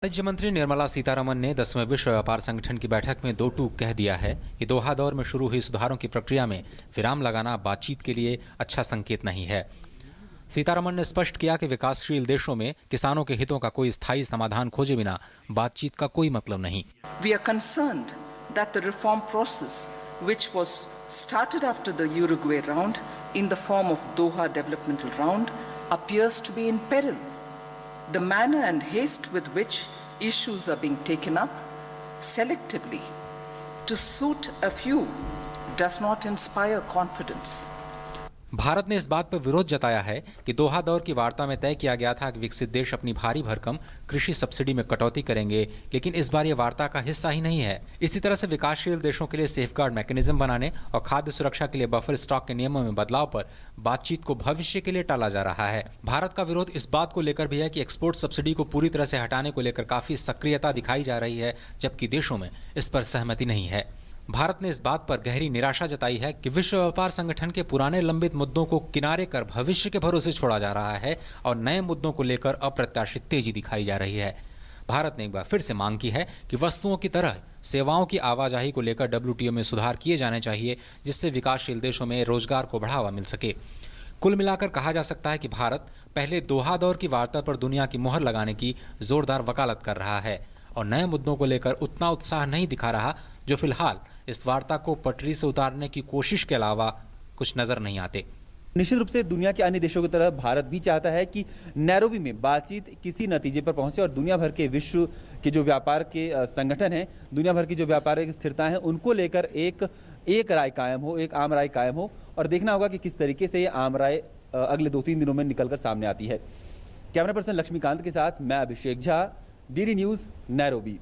वाणिज्य मंत्री निर्मला सीतारमण ने 10वें विश्व व्यापार संगठन की बैठक में दो टूक कह दिया है कि दोहा दौर में शुरू हुई सुधारों की प्रक्रिया में विराम लगाना बातचीत के लिए अच्छा संकेत नहीं है। सीतारमण ने स्पष्ट किया कि विकासशील देशों में किसानों के हितों का कोई स्थायी समाधान खोजे बिना बातचीत का कोई मतलब नहीं। We are concerned that the reform process, which was started after the Uruguay round in the form of Doha Developmental Round, appears to be in peril. The manner and haste with which issues are being taken up selectively to suit a few does not inspire confidence. Bharat ने इस बात पर विरोध जताया है कि दोहा दौर की वार्ता में तय किया गया था कि विकसित देश अपनी भारी भरकम कृषि सब्सिडी में कटौती करेंगे, लेकिन इस बार यह वार्ता का हिस्सा ही नहीं है। इसी तरह से विकासशील देशों के लिए सेफगार्ड मैकेनिज्म बनाने और खाद्य सुरक्षा के लिए बफर स्टॉक के नियमों में बदलाव पर बातचीत को भविष्य के लिए टाला जा रहा है। भारत का विरोध इस बात को लेकर भी है कि एक्सपोर्ट सब्सिडी को पूरी तरह से हटाने को लेकर काफी सक्रियता दिखाई जा रही है, जबकि देशों में इस पर सहमति नहीं है। भारत ने इस बात पर गहरी निराशा जताई है कि विश्व व्यापार संगठन के पुराने लंबित मुद्दों को किनारे कर भविष्य के भरोसे छोड़ा जा रहा है और नए मुद्दों को लेकर अप्रत्याशित तेजी दिखाई जा रही है। भारत ने एक बार फिर से मांग की है कि वस्तुओं की तरह सेवाओं की आवाजाही को लेकर WTO में सुधार किए जाने चाहिए, जिससे विकासशील देशों में रोजगार को बढ़ावा मिल सके। कुल मिलाकर कहा जा सकता है कि भारत पहले दोहा दौर की वार्ता पर दुनिया की मोहर लगाने की जोरदार वकालत कर रहा है और नए मुद्दों को लेकर उतना उत्साह नहीं दिखा रहा, जो फिलहाल इस वार्ता को पटरी से उतारने की कोशिश के अलावा कुछ नजर नहीं आते। निश्चित रूप से दुनिया के अन्य देशों की तरह भारत भी चाहता है कि नैरोबी में बातचीत किसी नतीजे पर पहुंचे और दुनिया भर के विश्व के जो व्यापार के संगठन हैं, दुनिया भर की जो व्यापारिक स्थिरता है, उनको लेकर एक राय कायम हो, एक आम राय कायम हो और देखना होगा कि किस तरीके से ये आम राय अगले 2-3 दिनों में निकलकर सामने आती है। कैमरा पर्सन लक्ष्मीकांत के साथ मैं Abhishek Jha, DD news, Nairobi.